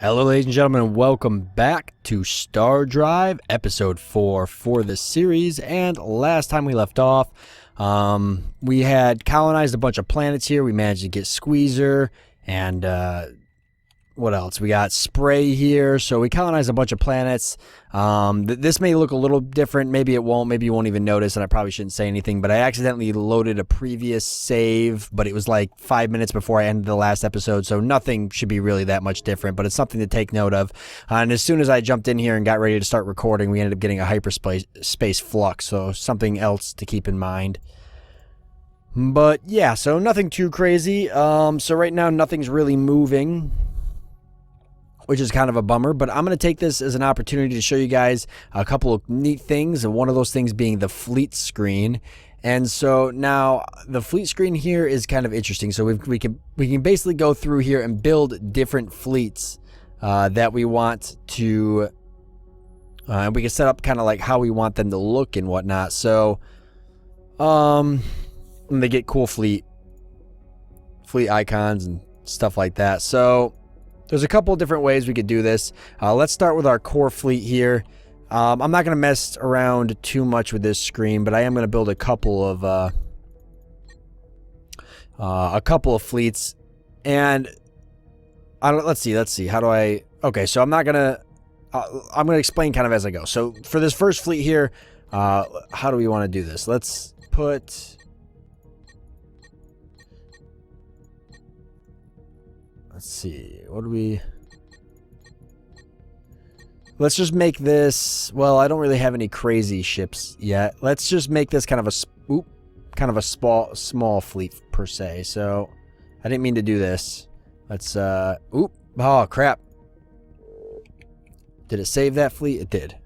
Hello ladies and gentlemen, and welcome back to Stardrive, episode 4 for the series. And last time we left off, we had colonized a bunch of planets here. We managed to get Squeezer and what else? We got Spray here. So we colonized a bunch of planets. This may look a little different. Maybe it won't. Maybe you won't even notice, and I probably shouldn't say anything. But I accidentally loaded a previous save, but it was like 5 minutes before I ended the last episode, so nothing should be really that much different. But it's something to take note of. And as soon as I jumped in here and got ready to start recording, we ended up getting a hyperspace flux, so something else to keep in mind. But yeah, so nothing too crazy. So right now nothing's really moving, which is kind of a bummer, but I'm going to take this as an opportunity to show you guys a couple of neat things, and one of those things being the fleet screen. And so now the fleet screen here is kind of interesting. So we can basically go through here and build different fleets that we want to, and we can set up kind of like how we want them to look and whatnot. So and they get cool fleet icons and stuff like that. So there's a couple of different ways we could do this. Let's start with our core fleet here. I'm not going to mess around too much with this screen, but I am going to build a couple of fleets. And let's see. How do I? Okay, so I'm going to explain kind of as I go. So for this first fleet here, how do we want to do this? Let's put. Let's see, let's just make this, well, I don't really have any crazy ships yet. Let's just make this kind of a small fleet per se. So I didn't mean to do this. Let's, oh crap. Did it save that fleet? It did.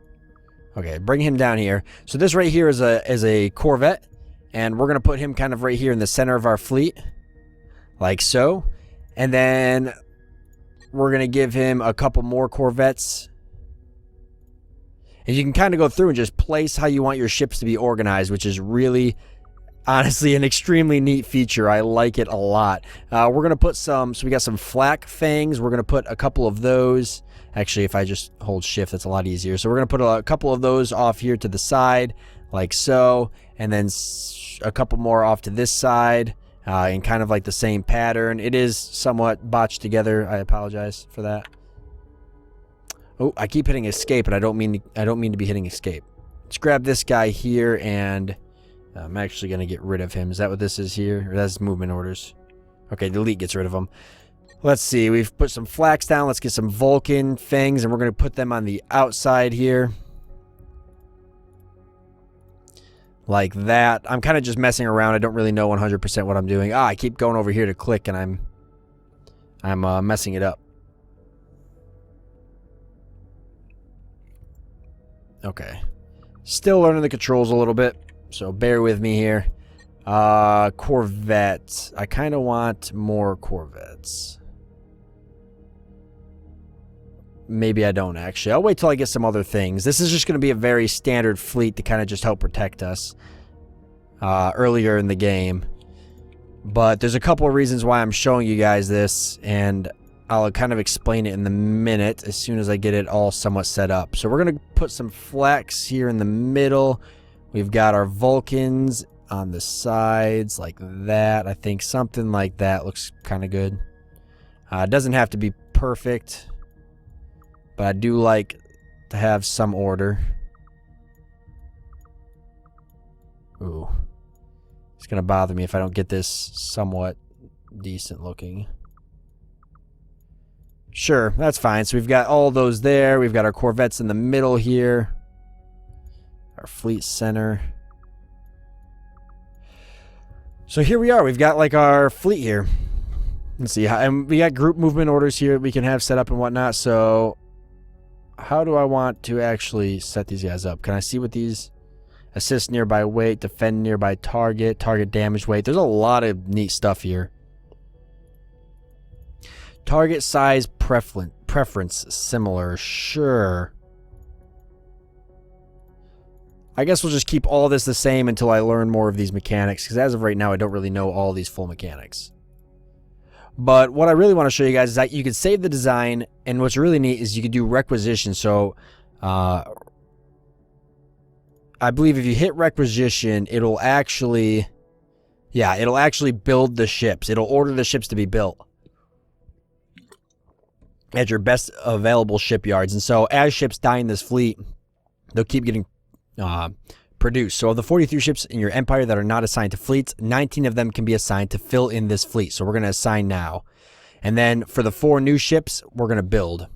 Okay, bring him down here. So this right here is a Corvette, and we're going to put him kind of right here in the center of our fleet, like so. And then we're going to give him a couple more Corvettes. And you can kind of go through and just place how you want your ships to be organized, which is really, honestly, an extremely neat feature. I like it a lot. We're going to put so we got some flak fangs. We're going to put a couple of those. Actually, if I just hold shift, that's a lot easier. So we're going to put a couple of those off here to the side, like so. And then a couple more off to this side. In kind of like the same pattern. It is somewhat botched together. I apologize for that. Oh, I keep hitting escape, and I don't mean to be hitting escape. Let's grab this guy here, and I'm actually going to get rid of him. Is that what this is here? Or that's movement orders. Okay, delete gets rid of him. Let's see. We've put some flax down. Let's get some Vulcan fangs, and we're going to put them on the outside here. Like that. I'm kind of just messing around. I don't really know 100% what I'm doing. I keep going over here to click, and I'm messing it up. Okay. Still learning the controls a little bit, so bear with me here. Corvettes. I kind of want more Corvettes. Maybe I don't, actually. I'll wait till I get some other things. This is just going to be a very standard fleet to kind of just help protect us earlier in the game. But there's a couple of reasons why I'm showing you guys this, and I'll kind of explain it in the minute as soon as I get it all somewhat set up. So we're going to put some flax here in the middle. We've got our Vulcans on the sides like that. I think something like that looks kind of good. It doesn't have to be perfect, but I do like to have some order. Ooh. It's going to bother me if I don't get this somewhat decent looking. Sure, that's fine. So we've got all those there. We've got our Corvettes in the middle here. Our fleet center. So here we are. We've got like our fleet here. Let's see. And we got group movement orders here we can have set up and whatnot. So how do I want to actually set these guys up? Can I see what these assist nearby weight, defend nearby target, target damage weight? There's a lot of neat stuff here. Target size preference similar. Sure. I guess we'll just keep all this the same until I learn more of these mechanics, because as of right now I don't really know all these full mechanics. But what I really want to show you guys is that you can save the design, and what's really neat is you can do requisition. So I believe if you hit requisition, it'll actually build the ships. It'll order the ships to be built at your best available shipyards. And so as ships die in this fleet, they'll keep getting produced. So of the 43 ships in your empire that are not assigned to fleets, 19 of them can be assigned to fill in this fleet. So we're going to assign now. And then for the 4 new ships, we're going to build.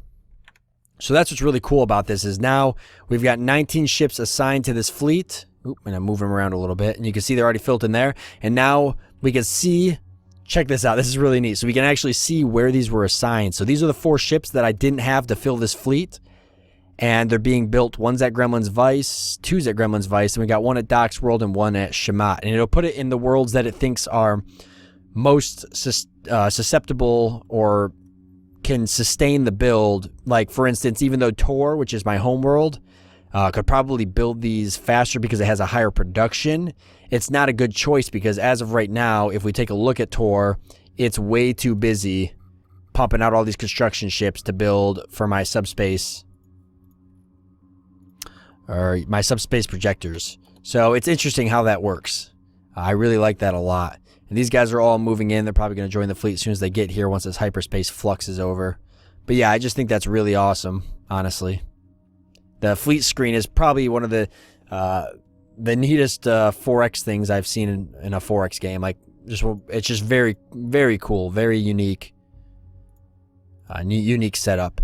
So that's what's really cool about this is now we've got 19 ships assigned to this fleet. Oop, and I'm moving them around a little bit. And you can see they're already filled in there. And now we can see, check this out. This is really neat. So we can actually see where these were assigned. So these are the 4 ships that I didn't have to fill this fleet. And they're being built. One's at Gremlin's Vice, 2's at Gremlin's Vice, and we got 1 at Doc's World and 1 at Shamat. And it'll put it in the worlds that it thinks are most susceptible or can sustain the build. Like, for instance, even though Tor, which is my home world, could probably build these faster because it has a higher production, it's not a good choice because as of right now, if we take a look at Tor, it's way too busy pumping out all these construction ships to build for my subspace or my subspace projectors. So it's interesting how that works. I really like that a lot. And these guys are all moving in. They're probably going to join the fleet as soon as they get here once this hyperspace flux is over. But yeah, I just think that's really awesome, honestly. The fleet screen is probably one of the neatest 4X things I've seen in a 4X game. Like, it's just very, very cool, very unique, unique setup.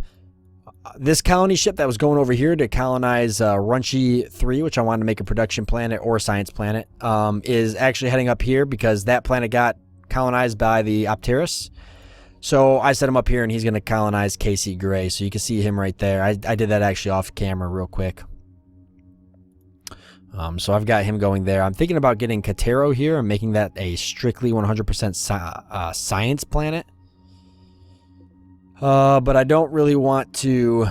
This colony ship that was going over here to colonize Runchy 3, which I wanted to make a production planet or a science planet, is actually heading up here because that planet got colonized by the Opteris. So I set him up here, and he's going to colonize KC Gray. So you can see him right there. I did that actually off camera real quick. So I've got him going there. I'm thinking about getting Katero here and making that a strictly 100% science planet. But I don't really want to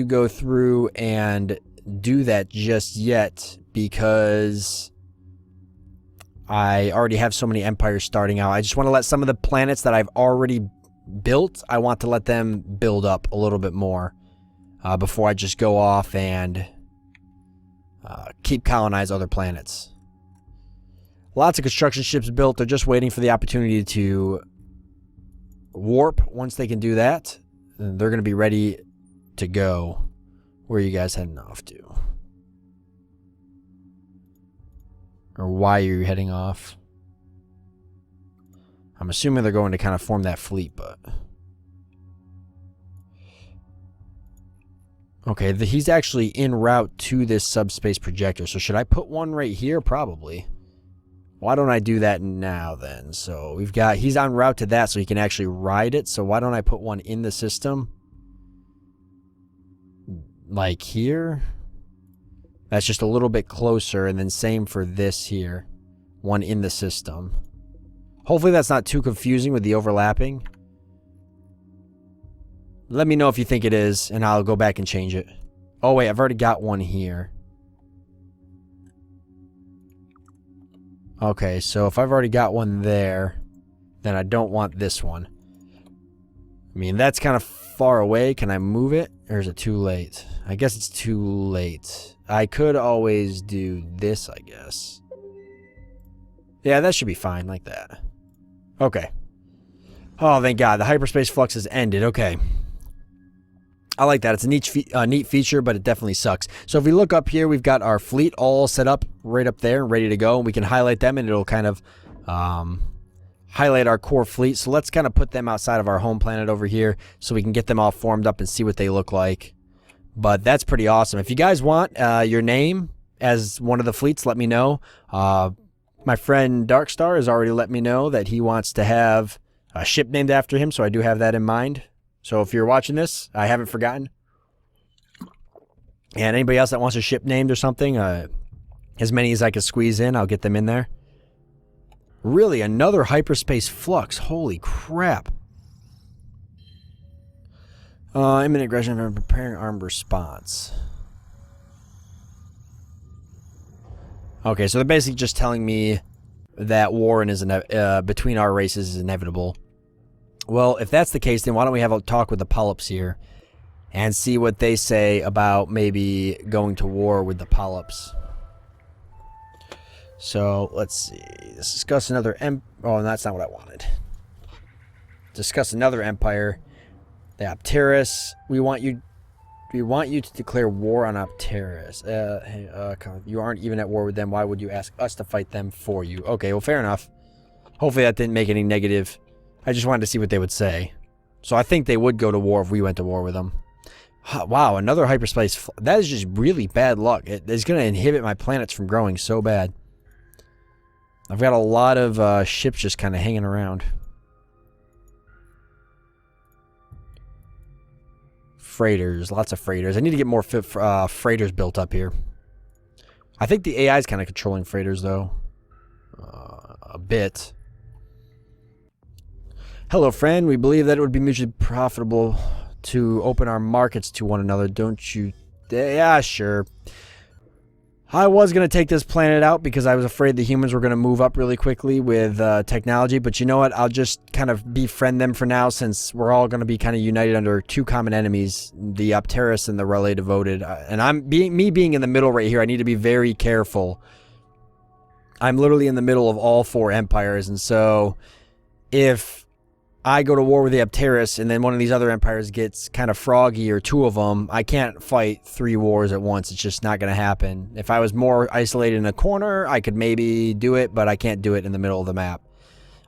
go through and do that just yet because I already have so many empires starting out. I just want to let some of the planets that I've already built, I want to let them build up a little bit more before I just go off and keep colonize other planets. Lots of construction ships built. They're just waiting for the opportunity to warp. Once they can do that, they're going to be ready to go. Where are you guys heading off to? Or why are you heading off? I'm assuming they're going to kind of form that fleet, but... Okay, he's actually en route to this subspace projector. So should I put one right here? Probably. Why don't I do that now then? So we've got, he's en route to that so he can actually ride it. So why don't I put one in the system? Like here? That's just a little bit closer, and then same for this here. One in the system. Hopefully that's not too confusing with the overlapping. Let me know if you think it is, and I'll go back and change it. Oh wait, I've already got one here. Okay, so if I've already got one there, then I don't want this one. I mean, that's kind of far away. Can I move it? Or is it too late? I guess it's too late. I could always do this, I guess. Yeah, that should be fine like that. Okay. Oh, thank God. The hyperspace flux has ended. Okay. I like that. It's a neat feature, but it definitely sucks. So if we look up here, we've got our fleet all set up right up there and ready to go. And we can highlight them, and it'll kind of highlight our core fleet. So let's kind of put them outside of our home planet over here so we can get them all formed up and see what they look like. But that's pretty awesome. If you guys want your name as one of the fleets, let me know. My friend Darkstar has already let me know that he wants to have a ship named after him, so I do have that in mind. So if you're watching this, I haven't forgotten. And anybody else that wants a ship named or something, as many as I can squeeze in, I'll get them in there. Really, another hyperspace flux. Holy crap. Imminent aggression and preparing armed response. Okay, so they're basically just telling me that war between our races is inevitable. Well, if that's the case, then why don't we have a talk with the polyps here and see what they say about maybe going to war with the polyps. So, let's see. Let's discuss another oh, that's not what I wanted. Discuss another empire. The Apteris. We want you to declare war on Apteris. You aren't even at war with them. Why would you ask us to fight them for you? Okay, well, fair enough. Hopefully that didn't make any negative. I just wanted to see what they would say. So I think they would go to war if we went to war with them. Wow, another hyperspace. That is just really bad luck. It's going to inhibit my planets from growing so bad. I've got a lot of ships just kind of hanging around. Freighters, lots of freighters. I need to get more freighters built up here. I think the AI is kind of controlling freighters, though. A bit. Hello, friend. We believe that it would be mutually profitable to open our markets to one another, don't you? Yeah, sure. I was going to take this planet out because I was afraid the humans were going to move up really quickly with technology. But you know what? I'll just kind of befriend them for now, since we're all going to be kind of united under two common enemies, the Apteris and the Relay Devoted. And me being in the middle right here, I need to be very careful. I'm literally in the middle of all four empires. And so if I go to war with the Apteris and then one of these other empires gets kind of froggy, or two of them, I can't fight 3 wars at once. It's just not going to happen. If I was more isolated in a corner, I could maybe do it, but I can't do it in the middle of the map.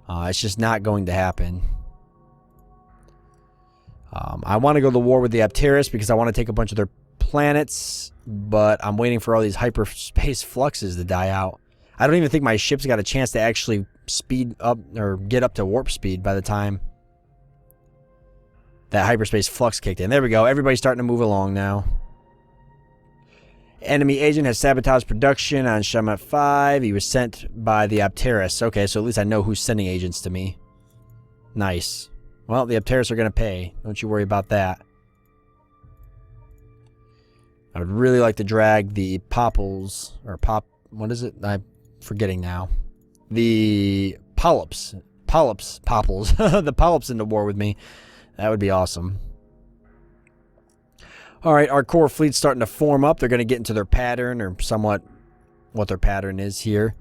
It's just not going to happen. I want to go to war with the Apteris because I want to take a bunch of their planets, but I'm waiting for all these hyperspace fluxes to die out. I don't even think my ship's got a chance to actually speed up or get up to warp speed by the time that hyperspace flux kicked in. There we go. Everybody's starting to move along now. Enemy agent has sabotaged production on Shamat 5. He was sent by the Apteris. Okay, so at least I know who's sending agents to me. Nice. Well, the Apteris are going to pay. Don't you worry about that. I would really like to drag the Popples, or what is it? I'm forgetting now. The Polyps. Popples. The Polyps into war with me. That would be awesome. Alright, our core fleet's starting to form up. They're going to get into their pattern, or somewhat what their pattern is here.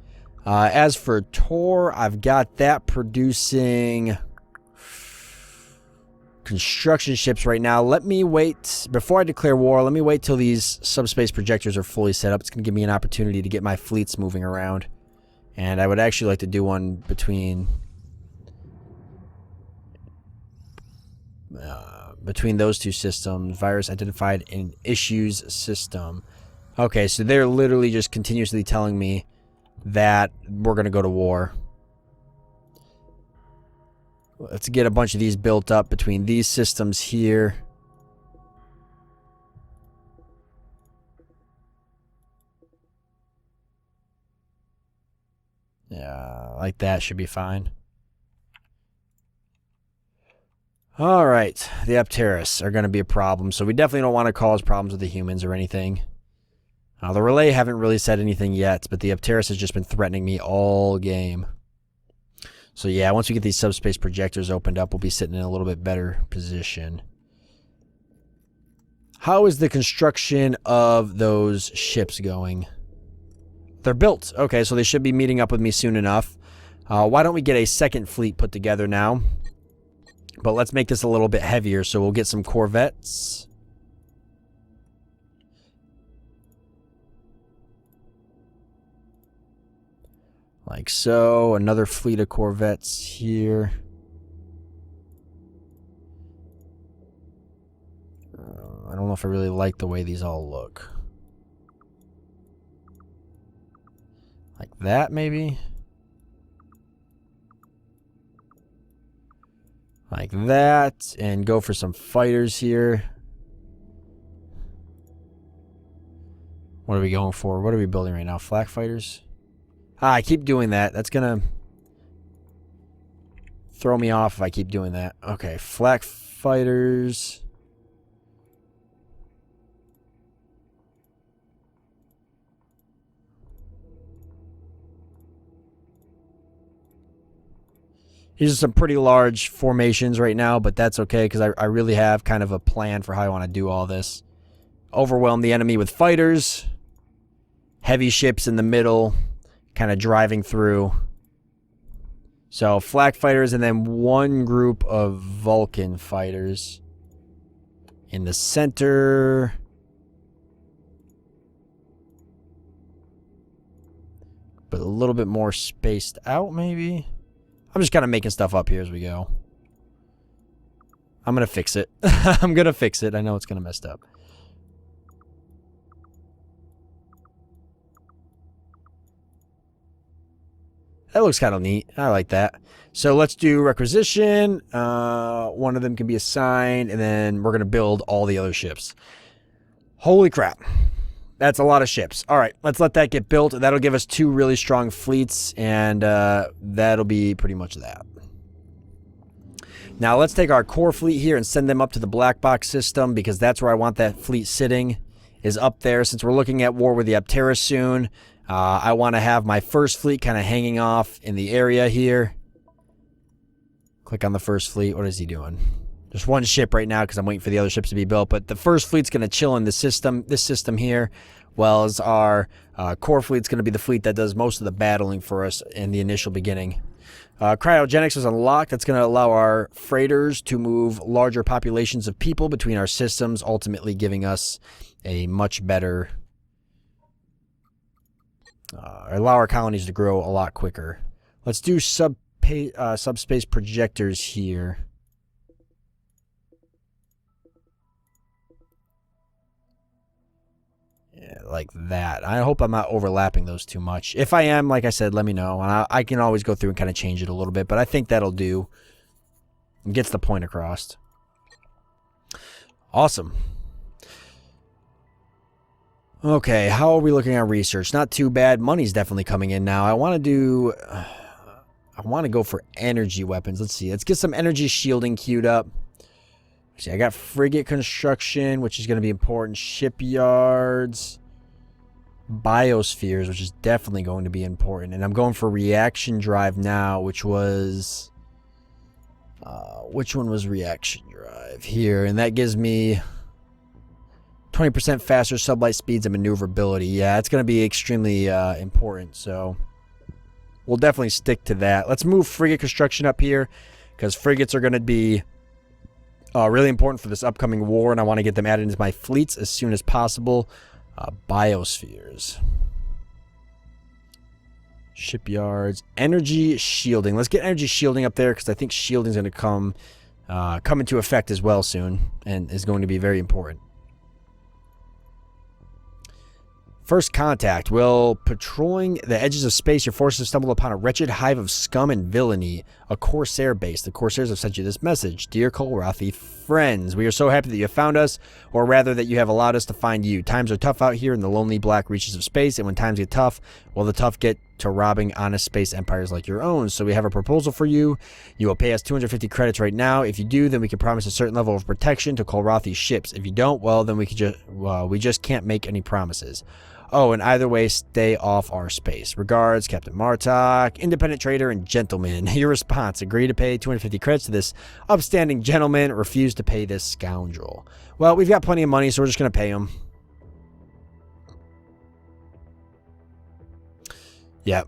As for Tor, I've got that producing construction ships right now. Let me wait, before I declare war, let me wait till these subspace projectors are fully set up. It's going to give me an opportunity to get my fleets moving around. And I would actually like to do one between those two systems. Virus identified in issues system. Okay, so they're literally just continuously telling me that we're going to go to war. Let's get a bunch of these built up between these systems here. Yeah, like that should be fine. Alright, the Apteris are going to be a problem, so we definitely don't want to cause problems with the humans or anything. The Relay haven't really said anything yet, but the Apteris has just been threatening me all game. So yeah, once we get these subspace projectors opened up, we'll be sitting in a little bit better position. How is the construction of those ships going? They're built. Okay, so they should be meeting up with me soon enough. Why don't we get a second fleet put together now? But let's make this a little bit heavier, so we'll get some corvettes. Like so. Another fleet of corvettes here. I don't know if I really like the way these all look. Like that, maybe? Like that, and go for some fighters here. What are we going for? What are we building right now? Flak fighters? I keep doing that. That's gonna throw me off if I keep doing that. Okay, flak fighters. These are some pretty large formations right now, but that's okay because I really have kind of a plan for how I want to do all this. Overwhelm the enemy with fighters. Heavy ships in the middle, kind of driving through. So, flak fighters and then one group of Vulcan fighters. In the center. But a little bit more spaced out, maybe? I'm just kind of making stuff up here as we go. I'm going to fix it. I'm going to fix it. I know it's going to mess up. That looks kind of neat. I like that. So let's do requisition. One of them can be assigned, and then we're going to build all the other ships. Holy crap. That's a lot of ships. All right, let's let that get built. That'll give us 2 really strong fleets, and that'll be pretty much that. Now let's take our core fleet here and send them up to the Blackbox system, because that's where I want that fleet sitting, is up there. Since we're looking at war with the Aptera soon, I want to have my first fleet kind of hanging off in the area here. Click on the first fleet. What is he doing? Just one ship right now because I'm waiting for the other ships to be built. But the first fleet's going to chill in the system, this system here, while as our core fleet's going to be the fleet that does most of the battling for us in the initial beginning. Cryogenics is unlocked. That's going to allow our freighters to move larger populations of people between our systems, ultimately giving us a much better... allow our colonies to grow a lot quicker. Let's do subspace projectors here. Yeah, like that. I hope I'm not overlapping those too much. If I am, like I said, let me know. And I can always go through and kind of change it a little bit. But I think that'll do. It gets the point across. Awesome. Okay, how are we looking at research? Not too bad. Money's definitely coming in now. I want to go for energy weapons. Let's see. Let's get some energy shielding queued up. See, I got frigate construction, which is going to be important. Shipyards. Biospheres, which is definitely going to be important. And I'm going for reaction drive now, which was... which one was reaction drive? Here. And that gives me 20% faster sublight speeds and maneuverability. Yeah, it's going to be extremely important. So we'll definitely stick to that. Let's move frigate construction up here, because frigates are going to be... really important for this upcoming war, and I want to get them added into my fleets as soon as possible. Biospheres. Shipyards. Energy shielding. Let's get energy shielding up there, because I think shielding is going to come into effect as well soon, and is going to be very important. First contact. While patrolling the edges of space, your forces stumble upon a wretched hive of scum and villainy, a Corsair base. The Corsairs have sent you this message. Dear Kolrathi friends, we are so happy that you have found us, or rather that you have allowed us to find you. Times are tough out here in the lonely black reaches of space, and when times get tough, well, the tough get to robbing honest space empires like your own. So we have a proposal for you. You will pay us 250 credits right now. If you do, then we can promise a certain level of protection to Kolrathi's ships. If you don't, well, then we just can't make any promises. Oh, and either way, stay off our space. Regards, Captain Martok, independent trader and gentleman. Your response: agree to pay 250 credits to this upstanding gentleman, refuse to pay this scoundrel. Well, we've got plenty of money, so we're just going to pay him. Yep.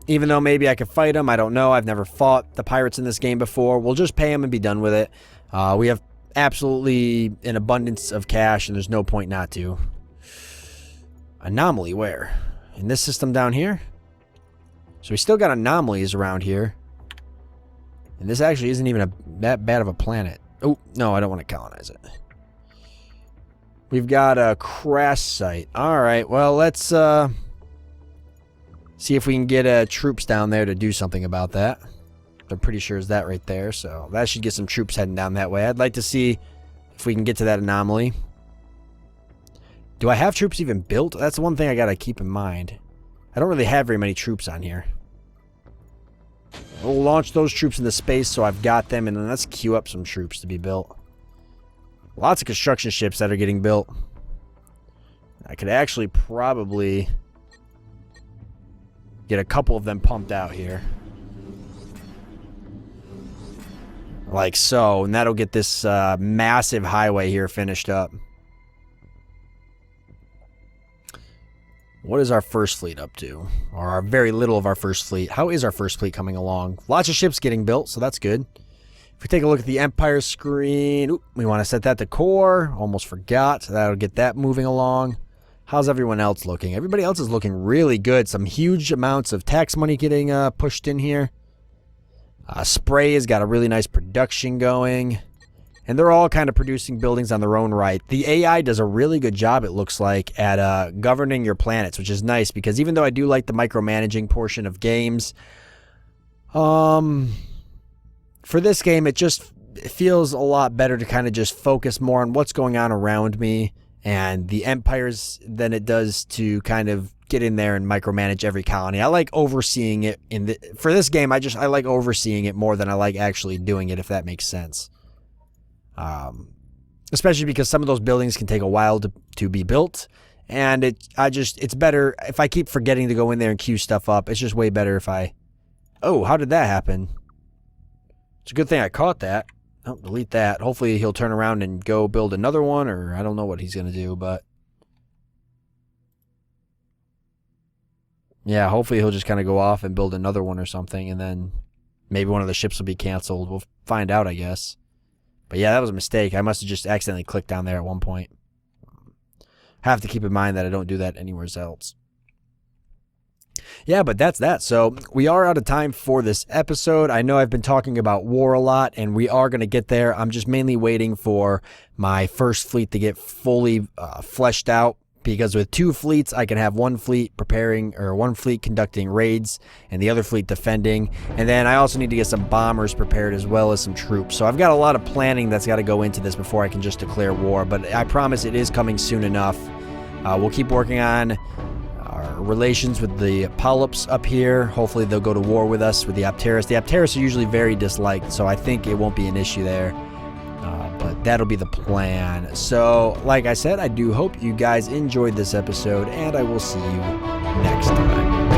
Even though maybe I could fight him, I don't know. I've never fought the pirates in this game before. We'll just pay him and be done with it. We have absolutely an abundance of cash, and there's no point not to. Anomaly where? In this system down here? So we still got anomalies around here. And this actually isn't even that bad of a planet. Oh, no, I don't want to colonize it. We've got a crash site. Alright, well, let's see if we can get troops down there to do something about that. I'm pretty sure it's that right there, so that should get some troops heading down that way. I'd like to see if we can get to that anomaly. Do I have troops even built? That's the one thing I gotta keep in mind. I don't really have very many troops on here. We'll launch those troops into space so I've got them, and then let's queue up some troops to be built. Lots of construction ships that are getting built. I could actually probably get a couple of them pumped out here. like so, and that'll get this massive highway here finished up. What is our first fleet up to? Or our very little of our first fleet. How is our first fleet coming along? Lots of ships getting built, so that's good. If we take a look at the Empire screen, we want to set that to core. Almost forgot. So that'll get that moving along. How's everyone else looking? Everybody else is looking really good. Some huge amounts of tax money getting pushed in here. Spray has got a really nice production going. And they're all kind of producing buildings on their own right. The AI does a really good job, it looks like, at governing your planets, which is nice because even though I do like the micromanaging portion of games, for this game, it feels a lot better to kind of just focus more on what's going on around me and the empires than it does to kind of get in there and micromanage every colony. I like overseeing it for this game. I like overseeing it more than I like actually doing it, if that makes sense. Especially because some of those buildings can take a while to be built, and it's better if I keep forgetting to go in there and queue stuff up. It's just way better if I... Oh, how did that happen? It's a good thing I caught that. Oh, delete that. Hopefully he'll turn around and go build another one, or I don't know what he's going to do, but... Yeah, hopefully he'll just kind of go off and build another one or something, and then maybe one of the ships will be canceled. We'll find out, I guess. But yeah, that was a mistake. I must have just accidentally clicked down there at one point. Have to keep in mind that I don't do that anywhere else. Yeah, but that's that. So we are out of time for this episode. I know I've been talking about war a lot, and we are going to get there. I'm just mainly waiting for my first fleet to get fully fleshed out, because with two fleets, I can have one fleet one fleet conducting raids and the other fleet defending. And then I also need to get some bombers prepared as well as some troops. So I've got a lot of planning that's got to go into this before I can just declare war. But I promise it is coming soon enough. We'll keep working on our relations with the polyps up here. Hopefully they'll go to war with us with the Apteris. The Apteris are usually very disliked, so I think it won't be an issue there. But that'll be the plan. So, like I said, I do hope you guys enjoyed this episode, and I will see you next time.